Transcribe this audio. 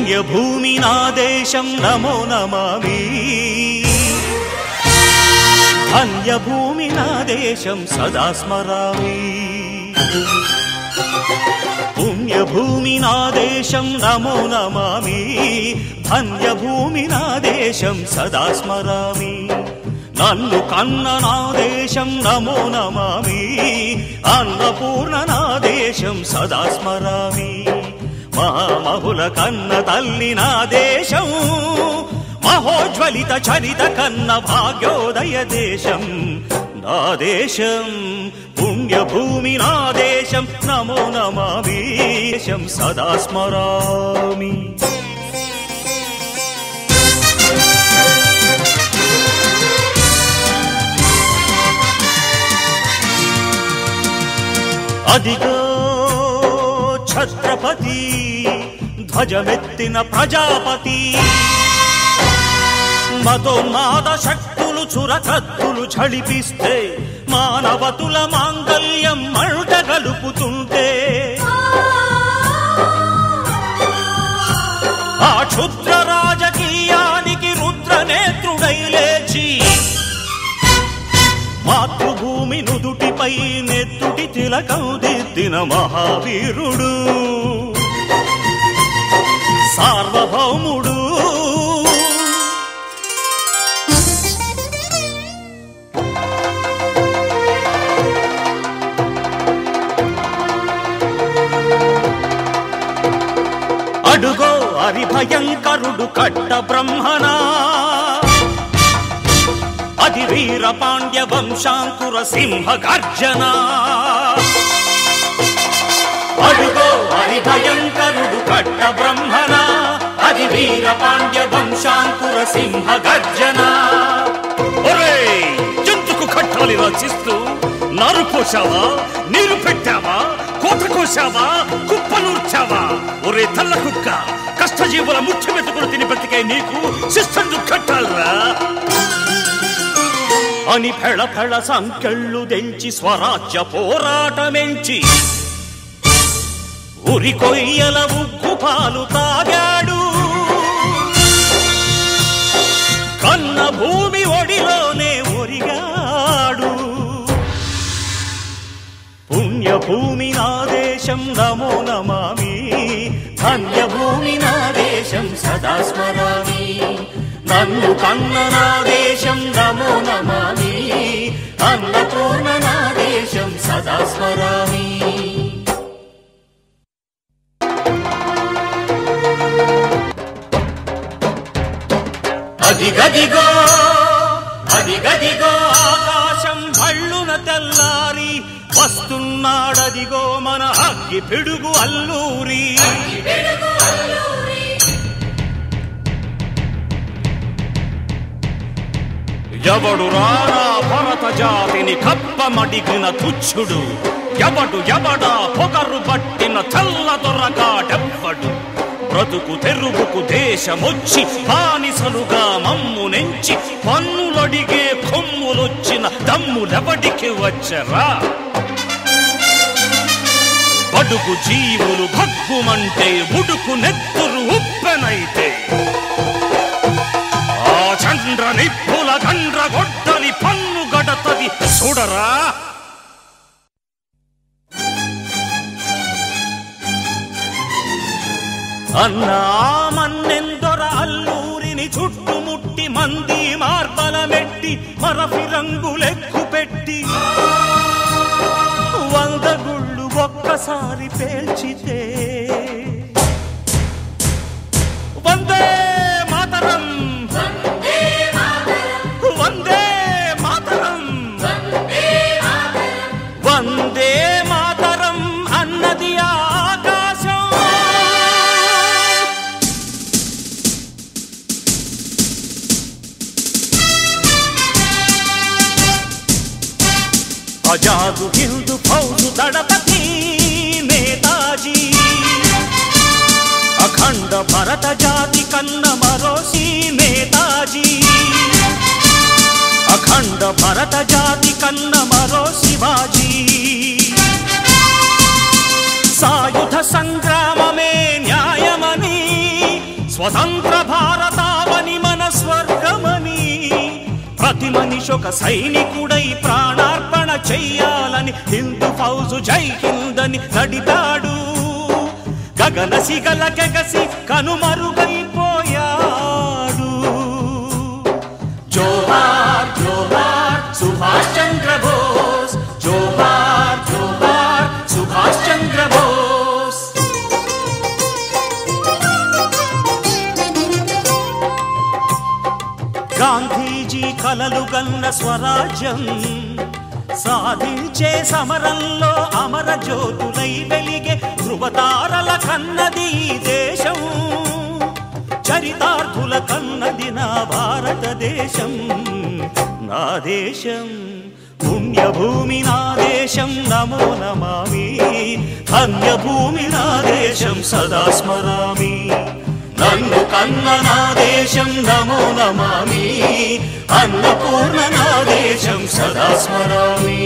పుణ్యభూమి నా దేశం నమో నమామి ధన్యభూమి నా దేశం సదా స్మరామి పుణ్యభూమి నా దేశం నమో నమామి ధన్యభూమి నా దేశం సదా స్మరామి నన్ను కన్న నా దేశం నమో నమామి అన్నపూర్ణ నా దేశం సదా స్మరామి మహామహుల కన్న తల్లి నా దేశం మహోజ్వలిత చరిత కన్న భాగ్యోదయ దేశం నా దేశం పుణ్యభూమి నా దేశం నమో నమామి దేశం సదా స్మరామి అదిగో ఛత్రపతి ధ్వజమెత్తిన ప్రజాపతి మతోన్మాద శక్తులు చురకత్తులు ఝళిపిస్తే మానవతుల మాంగల్యం మంట గలుపుతుంటే ఆ క్షుద్ర రాజకీయానికి రుద్రనేత్రుడై లేచి మాతృభూమి నుదుటిపై నెత్తుటి తిలకం దిద్దిన మహావీరుడు సార్వభౌముడు అడుగో హరిభయంకరుడు కట్ట బ్రహ్మణ అది వీర పాండ్య వంశాంకుర సింహ గర్జన అడుగో హరిభయంకరుడు కట్ట బ్రహ్మణ అది వీర పాండ్య వంశాంకుర సింహ గర్జన జంతుకు కట్టాలి రచిస్తూ నారు పోసావా నీరు పెట్టావా కోత కోసావా కుప్పనూర్చావా ఒరే తల్ల కుక్క కష్టజీవుల ముఖ్య మెతుకులు తిని బ్రతికే నీకు శిస్తందు కట్టాలరా అని ఫెళ ఫెళ సంకెళ్ళు దెంచి స్వరాజ్య పోరాటమెంచి ఉరి కొయ్యల ఉగ్గు పాలు తాగాడు కన్న భూమి ఒడిలోనే ఒరిగాడు పుణ్యభూమి నా దేశం నమో నమామి ధన్యభూమి నా దేశం సదా స్మరామి నన్ను కన్న నా దేశం నమో నమామి అన్నపూర్ణ నా దేశం సదా స్మరామి అదిగదిగో అదిగదిగో ఆకాశం భళ్ళున తెల్లారి వస్తున్నాడదిగో మన అగ్గి పిడుగు అల్లూరి ఎవడు రారా భరత జాతిని కప్పమడిగిన తుచ్చుడు ఎవడా పొగరు పట్టిన చల్ల దొరగాడెవ్వడు బ్రతుకు తెరుగుకు దేశమొచ్చి బానిసలుగా మమ్ము నెంచి పన్నులడిగే కొమ్ములొచ్చిన దమ్ములెవడికి వచ్చరా బడుగు జీవులు భగ్గుమంటే ఉడుకు నెత్తురు ఉప్పెనైతే ఆ చంద్ర నిప్పుల గండ్ర గొడ్డలి పన్ను గడతది చూడరా అన్నా మన్నెందొర అల్లూరిని చుట్టుముట్టి మంది మార్బలమెట్టి మరఫి రంగులెక్కు పెట్టి 100 గుళ్ళు ఒక్కసారి పేల్చితే వందే మాతరం వందే మాతరం వందే మాతరం అన్నది ఆకాశం ఆజాదు హిందూ ఫౌజు దళపతి నేతాజీ అఖండ భరత జాతి కన్న మరోసి నేతాజీ అఖండ భరత జాతి కన్న మరో శివాజీ సాయుధ సంగ్రామమే న్యాయమని స్వతంత్ర భారతావని మన స్వర్గమని ప్రతి మనిషి ఒక సైనికుడై ప్రాణార్పణ చెయ్యాలని హిందూ ఫౌజు జై హిందని నడిపాడు గగన సిగల కెగసి కనుమరుగైపోయాడు జోహార్ జోహార్ సుభాష్ చంద్ర బోస్ జోహార్ జోహార్ సుభాష్ చంద్ర బోస్ గాంధీజీ కలలు గన్న స్వరాజ్యం సాధించే సమరంలో అమర జ్యోతులై వెలిగే ధృవతారల కన్నది దేశం చరితార్థుల కన్నది నా భారతదేశం నా దేశం పుణ్యభూమి నా దేశం నమో నమామి ధన్యభూమి నా దేశం సదా స్మరామి నన్ను కన్న నా దేశం నమో నమామి అన్నపూర్ణ నా దేశం సదా స్మరామి